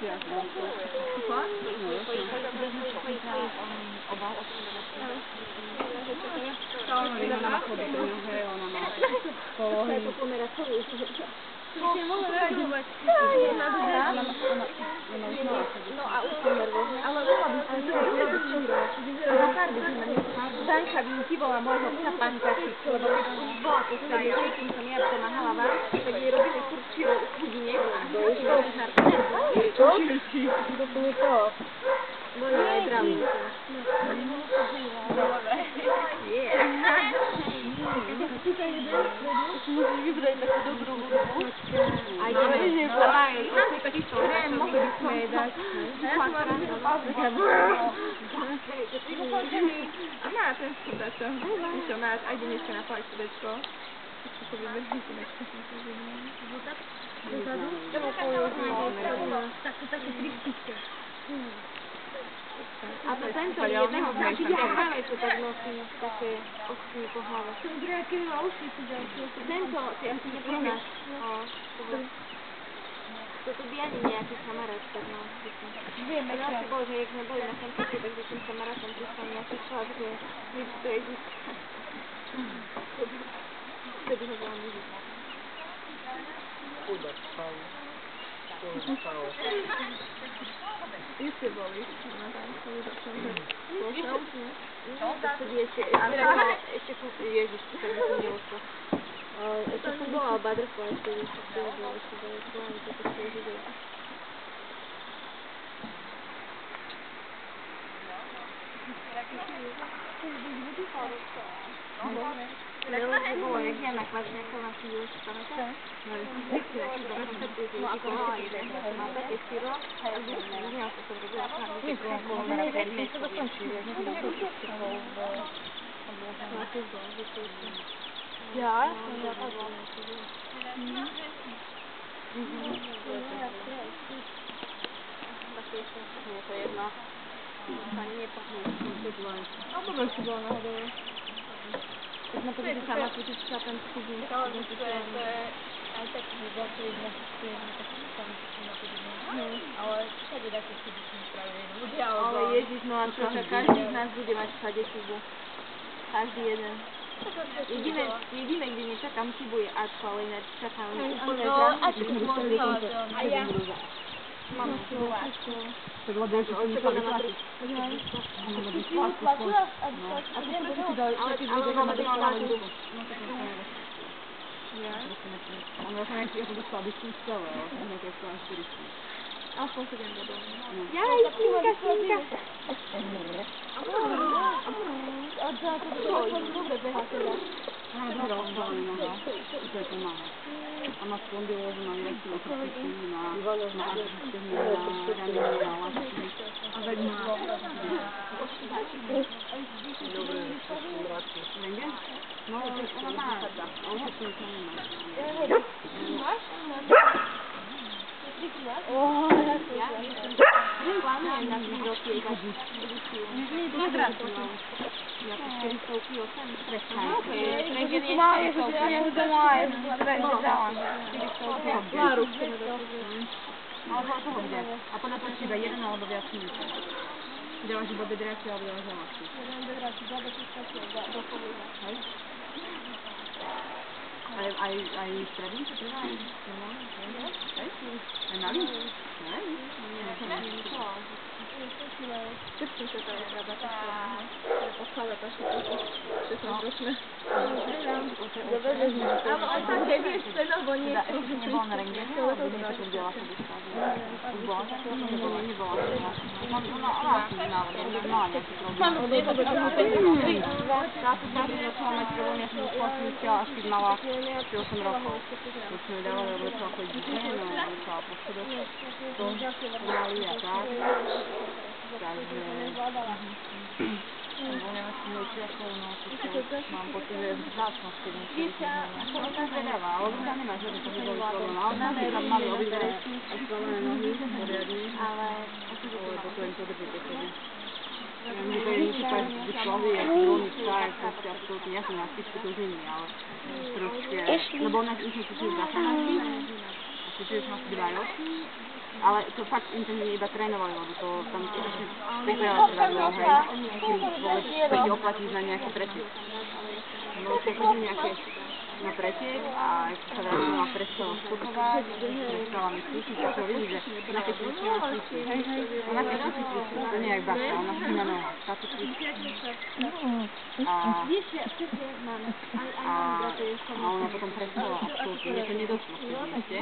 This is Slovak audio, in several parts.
Fakt? To má chody pri ňom, hej, ona má polohy. To pomerať celú. Ešte mohla reagovať. No a už som nervózna. Ale mohla by som Za pár by sme mali farbu. Danka by ti bola môjho psa Pankačík, lebo keď už bola postavená, keď som ja pomáhala vám, tak jej robili furt širo chudine. To sú mi to. Moje aj brali. Musíš vybrať takú dobrú hudbu. Aj ideme. Mohli by sme jej dať. A má ten chudačo. Čo má, aj ide dneska na palčudečko. Ešte to vybrží chudečko. Tak sú také trištičke. A to tento jedného značíka práve to tak nosí, také očky po hlave. Som nejaké uši si dal. Tento, ty asi nepoznáš. To tu by ani nejaký kamarát tak mal. Vieme, čo. Asi bol, že jak sme boli na koncerte, takže tým kamarátom prišiel nejaký chlap, že Lips Crazy. Vtedy ho bola muzika. Chudák spal. Iste boli na tancu, začal tak pošel. Vtedy ešte kúpil Ježiš, tak by to neušlo. Ešte som bola o Butterfly, vtedy to bolo ešte daleko, ale to tak je vidieť. Lebo to bolo, jak ja na kvadňakov na chvíľu, si pamätáš? Mali sme vždycky na chvíľu, na koncertu, že vykonala jeden, mal také širo, a ja som nevedela, čo som robila tam, že kolo na predmetku. Na Google, vyskúšam. Ja som napadla. Také som si bolo to jedno. Ani nepohnúť, som keď len. A potom si bola náhodou. Keď sme pozreli sama počuť sa tam týždeň. To je aj taký veľký jedna taký tam na podobne. Ale všade také chyby som spravili jenom ľudia. Ale Ježiš, no a čo, každý z nás bude mať všade chybu. Každý jeden. Jediné, kde nečakám chybu je Ačko, ale ináč čakám úplne A ja. Mám chybu Ačko. Tak lebo ešte si museli platiť. Ona by splatku. A ty prečo si dali? Ale mama to mala na ľudu. No tak som sa nevedel. On ja som dostala by som celé, ale som na to dostala 400. Aspoň 7 bodov. Jaj, svinka. A to dobre beha teda. Ona má dobré rozpálené noha. To je pomáha. A má spondylózu, má nevestnú chrbticu, má artritis, má ranenie a lasky. A veď má. Dobre, že sa s tým radši. Rengen? No, ona má. A ošetrenie to nemá. Máš? Ja plánujem na 3 roky dať edíciu. Ja to 408. Presne. Rengen je 408. Láru. Ale podľa toho kde? A podľa toho či iba jeden alebo viac minútov. Dávaš iba bedráky alebo dávaš žalásky. Hej? Aj stredný sa predá? Hej? Aj malý? Hej? Všetkým sa to je rába tá stredná. Odkladá tá všetko. 16-ročné. Ale aj tak nevieš ten alebo niečo. Ešte si nebola na rengene? Alebo nie taká biela chodička? Už bola na rengene? Nebola. Ona asi nemala nejaký problém. Táto babi začala mať problém, ja som začala si myslela, až keď mala 8 rokov. Už som ju dávala, lebo začala chodiť z ženu, začala po schodoch pomaly a tak. Takže... Lebo nemocnejšie ako u nás, mám pocit, že je vzácnosť, keď niečo zmenia. Som zvedavá, ale už tam nemá žiadny pohybový problém. Ale tam mali obidve ostrelené nohy, poriadne, lebo to im podrží tie chody. Ja viem, že to je super dysplazia, chronická, je proste absolútne, ja som na špičku, to už nie, ale troške, lebo ona už je tu zasaná, a keďže už má 2 roky, Ale to fakt intenzívne iba trénovali, lebo to tam ešte pripravila sa dlho, hej. Kým vôbec sa ti oplatí na nejaký pretek. No keď chodili nejaké na pretek a keď sa vrátila, prestala stopovať, prestala mi cvičiť, tak to vidí, že ona keď cvičí, ona cvičí. Ona keď cvičí, to nie je jak babka, ona si na nohách, táto cvičí. A ona potom prestala absolútne, mne to nedošlo vtedy ešte.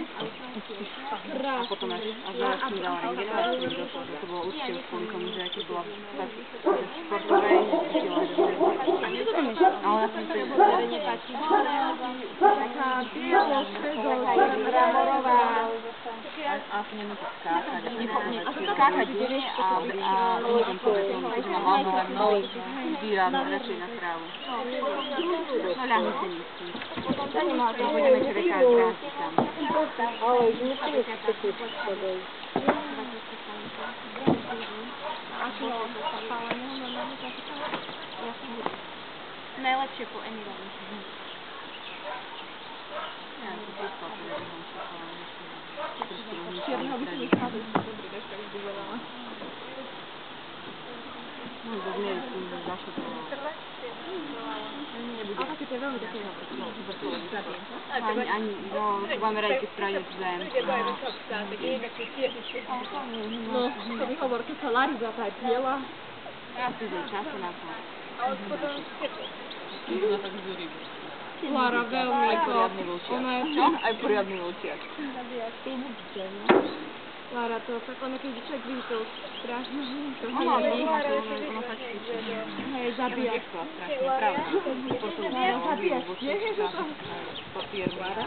A potom až naraz som dala rengenovať, to mi došlo, že to bolo určite už kvôli tomu, že keď bola tak športovej, necítila, že bude a ona si to taká bielo, švedo-mramorová. a si nemôže skákať, a skákať nie a potom povedom, keď mám lámovať nohy, zbírať radšej na trávu. No ľahnite nízky. Budeme črekať drážky tam. Ale už musíme si to podchodať. A čo ho zapáleného normálne zachytala? Najlepšie po Emilovi. Ja to prečo povedal, že Z čierneho by si nechádzal, že to dobrý dešťak už vyvolala. No, tak nie, s tým zašutovala. A také to je veľmi také Ani, no, máme radi, keď spraví niečo zájemné. No, to mi hovor, keď sa Lari tá je biela. Ja si dám času na to. Ale potom Ona tak zúri. Lara veľmi Poriadny vlčiak. ona je Čo? Aj poriadny vlčiak. Lara to tak ona keď človek vidí to strašne. Ona fakt cvičí. Hej, zabíja. Strašne, pravda. Lara zabíja. Papier. Lara?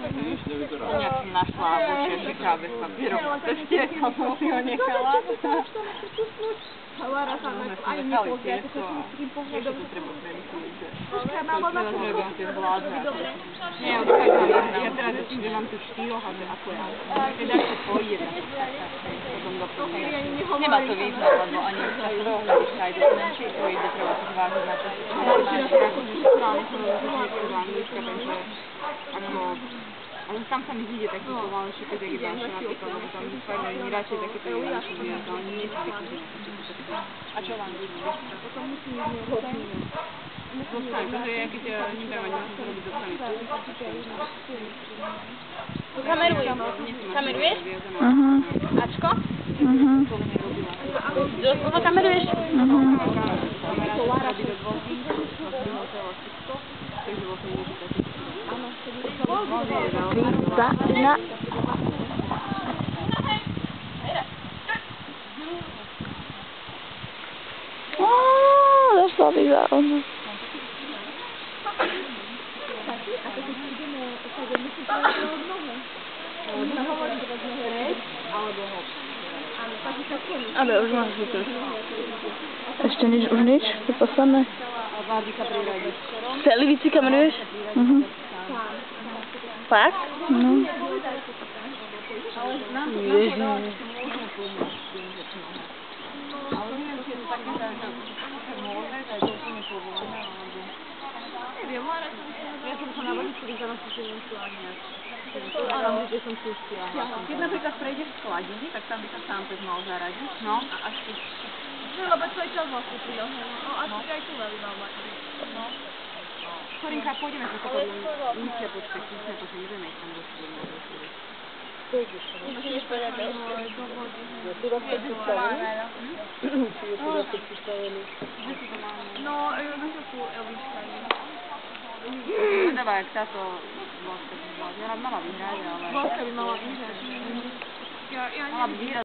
Nejak som našla vlčiačie káve s papierom na ceste, a som si ho nechala. Lara sa ani nepozrie, to sa s tým pohľadom. Ešte to treba premyslieť, že... Počkaj, mám ona Robím tie zvládne. Nie, odchádzam. Ja teraz tým, že mám tu 4 a že ako ja. Keď ako pôjde, tak potom do proste. Nemá to význam, lebo ani sa rohľadiška aj do menšej pôjde, treba to zvážiť na to. Akože školálne som rozlične do Anglička, takže ako... Ale tam sa mi zíde taký pomalejší, keď je dančo napríklad, lebo tam fakt oni radšej takéto dančo vieš, ale oni nie sú zvyknutí na to. A čo v Anglii budeš? Potom musím ísť nerozdať. Zostaň, pretože ja keď nedávam niečo zrobiť do sami. Kameruješ? Ačko? Koho kameruješ? To Lara robí do 2 dní, zdvihnutelá všetko, takže bol som môžu taký. Krista, došla by za ono. Ale už máš to. Ešte nič, už nič? To posledné? Celý víc si kameruješ? Fakt? No. Ježiš. Ale neviem, či je to také, že môže, že je to úplne povolené, alebo... Neviem, ja som sa na vodičku vyzvala si si nechcela nejak. Áno, kde som pustila. Keď napríklad prejdeš skladiny, tak tam by sa sám pes mal zaradiť. No. A až keď... No, lebo tvoj čas vlastne pridal. No, a ty aj tu veľmi mal mať. No. Korinka, pôjdeme sa kopať len musia počkať, nebudeme ich tam dostať na večeri. Musíš povedať do vody. No, zase tu Eliška je. Dáva, jak táto Božka by mala vyhrať, ale... Božka by mala vyhrať. Mala by vyhrať.